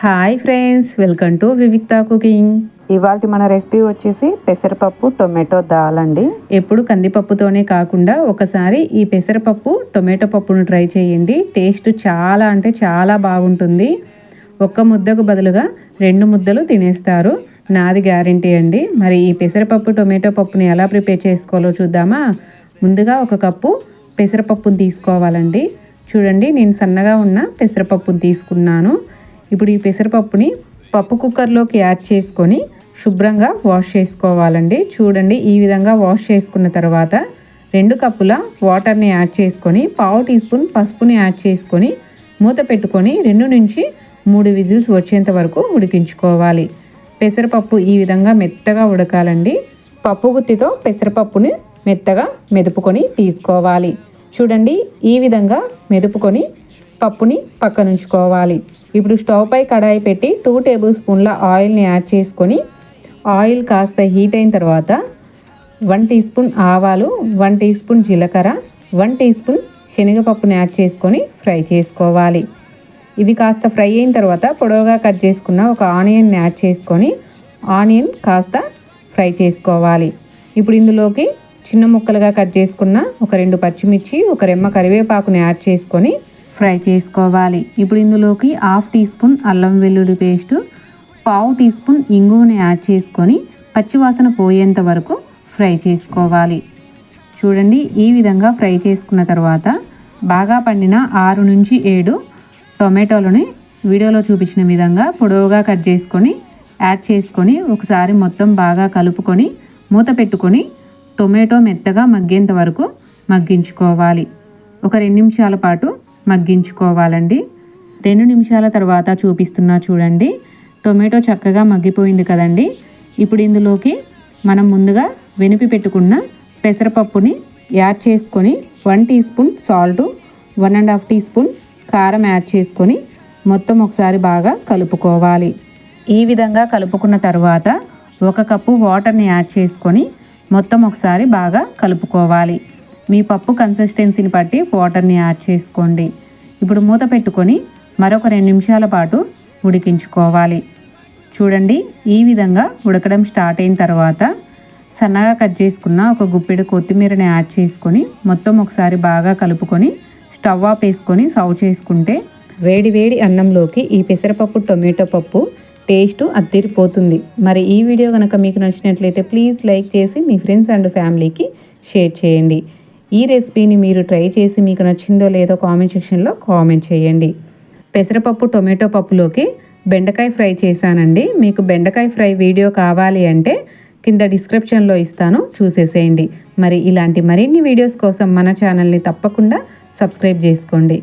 Hi friends, welcome to Vivikta cooking. ఇవాళ మన recipe వచ్చేసి పెసరపప్పు టొమాటో దాల్ అండి. ఎప్పుడు కందిపప్పుతోనే కాకుండా ఒకసారి ఈ పెసరపప్పు టొమాటో పప్పును ట్రై చేయండి. టేస్ట్ చాలా అంటే చాలా బాగుంటుంది. ఒక్క ముద్దకు బదులుగా 2 ముద్దలు తినేస్తారు, నాది గ్యారంటీ అండి. మరి ఈ పెసరపప్పు టొమాటో పప్పుని ఎలా ప్రిపేర్ చేసుకోవాలో చూద్దామా. ముందుగా 1 కప్పు పెసరపప్పును తీసుకోవాలండి. చూడండి, నేను సన్నగా ఉన్న పెసరపప్పును తీసుకున్నాను. ఇప్పుడు ఈ పెసరపప్పుని పప్పు కుక్కర్లోకి యాడ్ చేసుకొని శుభ్రంగా వాష్ చేసుకోవాలండి. చూడండి, ఈ విధంగా వాష్ చేసుకున్న తర్వాత 2 కప్పుల వాటర్ని యాడ్ చేసుకొని 1/2 టీ స్పూన్ పసుపుని యాడ్ చేసుకొని మూత పెట్టుకొని 2 నుంచి 3 విజిల్స్ వచ్చేంత వరకు ఉడికించుకోవాలి. పెసరపప్పు ఈ విధంగా మెత్తగా ఉడకాలండి. పప్పు గుత్తితో పెసరపప్పుని మెత్తగా మెదుపుకొని తీసుకోవాలి. చూడండి, ఈ విధంగా మెదుపుకొని పప్పుని పక్కనుంచుకోవాలి. ఇప్పుడు స్టవ్ పై కడాయి పెట్టి 2 టేబుల్ స్పూన్ల ఆయిల్ని యాడ్ చేసుకొని ఆయిల్ కాస్త హీట్ అయిన తర్వాత 1 టీ స్పూన్ ఆవాలు, 1 టీ స్పూన్ జీలకర్ర, 1 టీ స్పూన్ శనగపప్పుని యాడ్ చేసుకొని ఫ్రై చేసుకోవాలి. ఇవి కాస్త ఫ్రై అయిన తర్వాత పొడవుగా కట్ చేసుకున్న ఒక ఆనియన్ని యాడ్ చేసుకొని ఆనియన్ కాస్త ఫ్రై చేసుకోవాలి. ఇప్పుడు ఇందులోకి చిన్న ముక్కలుగా కట్ చేసుకున్న ఒక 2 పచ్చిమిర్చి, ఒక రెమ్మ కరివేపాకుని యాడ్ చేసుకొని ఫ్రై చేసుకోవాలి. ఇప్పుడు ఇందులోకి 1/2 టీ స్పూన్ అల్లం వెల్లుల్లి పేస్టు, 1/2 టీ స్పూన్ ఇంగువని యాడ్ చేసుకొని పచ్చివాసన పోయేంత వరకు ఫ్రై చేసుకోవాలి. చూడండి, ఈ విధంగా ఫ్రై చేసుకున్న తర్వాత బాగా పండిన 6 నుంచి 7 టొమాటోలని వీడియోలో చూపించిన విధంగా పొడవుగా కట్ చేసుకొని యాడ్ చేసుకొని ఒకసారి మొత్తం బాగా కలుపుకొని మూత పెట్టుకొని టొమాటో మెత్తగా మగ్గేంత వరకు మగ్గించుకోవాలి. ఒక 2 నిమిషాల పాటు మగ్గించుకోవాలండి. 2 నిమిషాల తర్వాత చూపిస్తున్నా చూడండి, టొమాటో చక్కగా మగ్గిపోయింది కదండి. ఇప్పుడు ఇందులోకి మనం ముందుగా వెనిపి పెట్టుకున్న పెసరపప్పుని యాడ్ చేసుకొని 1 teaspoon salt, 1.5 teaspoon కారం యాడ్ చేసుకొని మొత్తం ఒకసారి బాగా కలుపుకోవాలి. ఈ విధంగా కలుపుకున్న తర్వాత 1 కప్పు వాటర్ని యాడ్ చేసుకొని మొత్తం ఒకసారి బాగా కలుపుకోవాలి. మీ పప్పు కన్సిస్టెన్సీని బట్టి వాటర్ని యాడ్ చేసుకోండి. ఇప్పుడు మూత పెట్టుకొని మరొక 2 నిమిషాల పాటు ఉడికించుకోవాలి. చూడండి, ఈ విధంగా ఉడకడం స్టార్ట్ అయిన తర్వాత సన్నగా కట్ చేసుకున్న ఒక గుప్పెడు కొత్తిమీరని యాడ్ చేసుకొని మొత్తం ఒకసారి బాగా కలుపుకొని స్టవ్ ఆఫ్ వేసుకొని సర్వ్ చేసుకుంటే వేడి వేడి అన్నంలోకి ఈ పెసరపప్పు టొమాటో పప్పు టేస్ట్ అద్దిరిపోతుంది. మరి ఈ వీడియో కనుక మీకు నచ్చినట్లయితే ప్లీజ్ లైక్ చేసి మీ ఫ్రెండ్స్ అండ్ ఫ్యామిలీకి షేర్ చేయండి. ఈ రెసిపీని మీరు ట్రై చేసి మీకు నచ్చిందో లేదో కామెంట్ సెక్షన్లో కామెంట్ చేయండి. పెసరపప్పు టొమాటో పప్పులోకి బెండకాయ ఫ్రై చేశానండి. మీకు బెండకాయ ఫ్రై వీడియో కావాలి అంటే కింద డిస్క్రిప్షన్లో ఇస్తాను, చూసేసేయండి. మరి ఇలాంటి మరిన్ని వీడియోస్ కోసం మన ఛానల్ని తప్పకుండా సబ్స్క్రైబ్ చేసుకోండి.